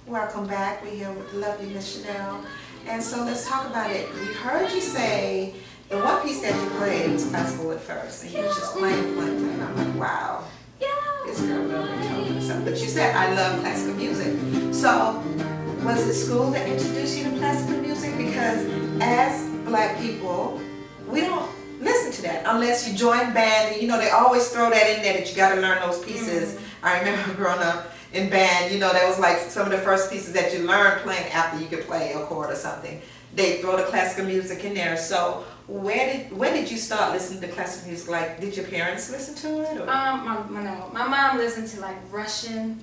Welcome back. We're here with the lovely Miss Chanel. And so let's talk about it. We heard you say the one piece that you played was classical at first. And you were just playing. I'm like, wow. Yeah. This girl really told me something. But you said, I love classical music. So was it school that introduced you to classical music? Because as black people, we don't listen to that unless you join band. And, they always throw that in there that you got to learn those pieces. Mm-hmm. I remember growing up in band, that was like some of the first pieces that you learned playing after you could play a chord or something. They throw the classical music in there. So when did you start listening to classical music? Like, did your parents listen to it? Or? No. My mom listened to like Russian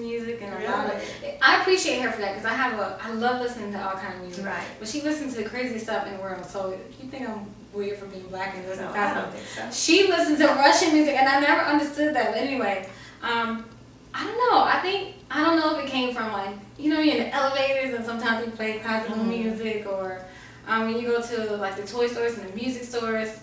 music and a lot of. I appreciate her for that because I love listening to all kinds of music. Right. But she listens to the craziest stuff in the world. So you think I'm weird for being black and listening to classical? I don't think so. She listens to Russian music and I never understood that. But anyway, I don't know. I don't know if it came from like you're in the elevators and sometimes we play classical music or when you go to like the toy stores and the music stores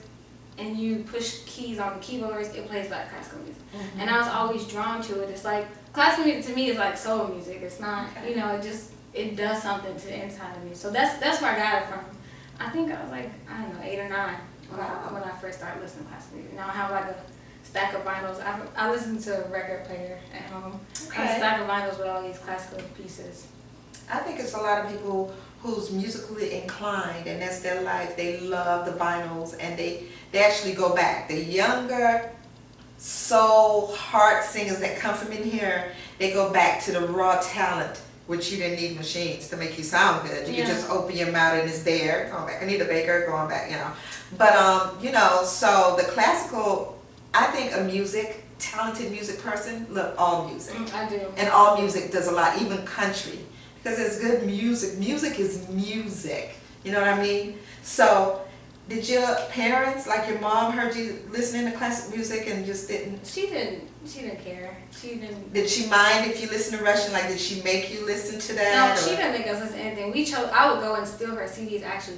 and you push keys on the keyboards, it plays like classical music. Mm-hmm. And I was always drawn to it. It's like classical music to me is like soul music. It's not, it does something to the inside of me. So that's where I got it from. I think I was like, 8 or 9 when I first started listening to classical music. Now I have like a stack of vinyls. I listen to a record player at home. I have a stack of vinyls with all these classical pieces. I think it's a lot of people who's musically inclined and that's their life. They love the vinyls and they actually go back. The younger soul heart singers that come from in here, they go back to the raw talent, which you didn't need machines to make you sound good. You can just open your mouth and it's there. Going back. Anita Baker, going back, But, so the classical, I think a talented music person love all music. I do. And all music does a lot, even country. Because it's good music. Music is music. You know what I mean? So, did your parents, like your mom, heard you listening to classic music and just didn't? She didn't care. She didn't. Did she mind if you listen to Russian? Like, did she make you listen to that? No, she didn't make us listen to anything. I would go and steal her CDs. Actually,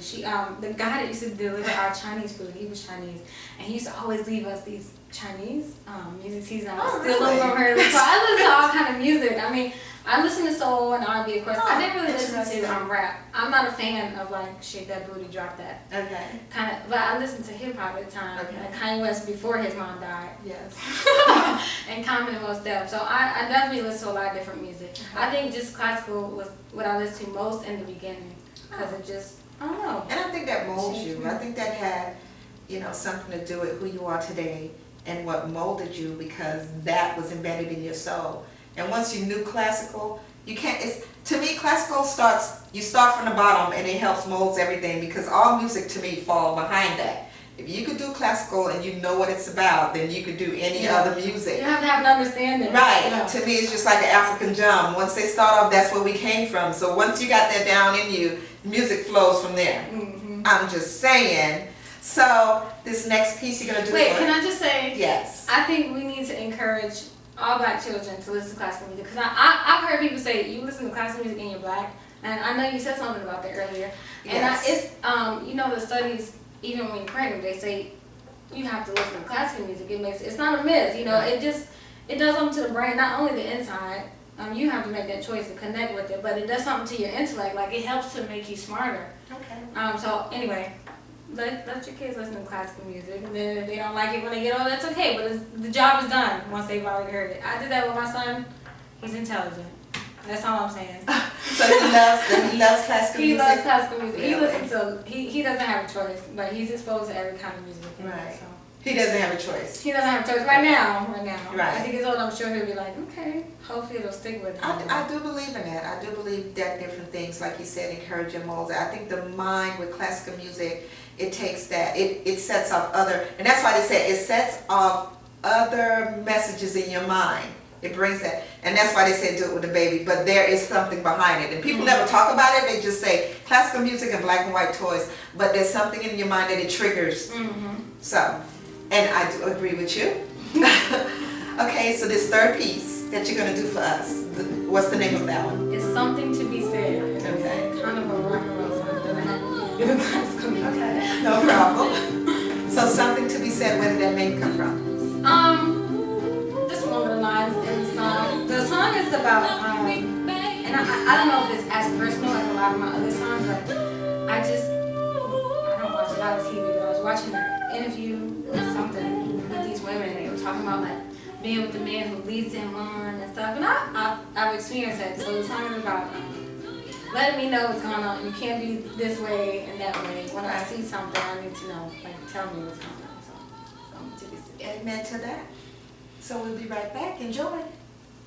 the guy that used to deliver our Chinese food, he was Chinese, and he used to always leave us these Chinese music CDs. And I would steal them from her. So I listen to all kind of music. I mean, I listen to soul and R&B, of course. I didn't really listen to rap. I'm not a fan of like shake that booty, drop that. Okay. Kind of, but I listened to hip hop at the time. Okay. Like Kanye West before his mom died. Yes. And Common and Most Def. So I definitely listen to a lot of different music. I think just classical was what I listened to most in the beginning because it just, I don't know. And I think that molds you. I think that had, something to do with who you are today and what molded you because that was embedded in your soul. And once you knew classical, to me, classical you start from the bottom and it helps molds everything because all music to me fall behind that. If you could do classical and you know what it's about, then you could do any other music. You have to have an understanding. Right. Yeah. To me, it's just like an African drum. Once they start off, that's where we came from. So once you got that down in you, music flows from there. Mm-hmm. I'm just saying. So this next piece you're going to do. Wait, can I just say? Yes. I think we need to encourage all black children to listen to classical music because I've heard people say you listen to classical music and you're black, and I know you said something about that earlier. Yes. And the studies, even when you're pregnant, they say you have to listen to classical music. It's not a myth, it does something to the brain, not only the inside. You have to make that choice to connect with it, but it does something to your intellect. Like it helps to make you smarter. Okay. So anyway. Let your kids listen to classical music, and then if they don't like it when they get older, that's okay, but the job is done once they've already heard it. I did that with my son. He's intelligent. That's all I'm saying. So he loves classical music? He loves classical music. Really? He listens to, he doesn't have a choice, but he's exposed to every kind of music. Right. So. He doesn't have a choice. He doesn't have a choice right now. Right. As he gets older, I'm sure he'll be like, okay, hopefully it'll stick with him. I do believe in that. I do believe that different things, like you said, encourage your molds. I think the mind with classical music, it takes that, it sets off other, and that's why they say it sets off other messages in your mind. It brings that, and that's why they say do it with the baby, but there is something behind it. And people never talk about it, they just say classical music and black and white toys, but there's something in your mind that it triggers. So, and I do agree with you. Okay, so this third piece that you're going to do for us, what's the name of that one? It's Something to Be Said. Okay. It's kind of a rock and roll song that I have to do in classical music. Okay, no problem. So Something to Be Said, where did that name come from? Just one of the lines in the song. The song is about about, and I don't know if it's as personal as a lot of my other songs, but I don't watch a lot of TV, but I was watching an interview or something with these women, and they were talking about like being with the man who leads them on and stuff, and I've experienced that. So the song is about letting me know what's going on. You can't be this way and that way. When I see something, I need to know, like, tell me what's going on. So to be said. Amen to that. So we'll be right back. Enjoy.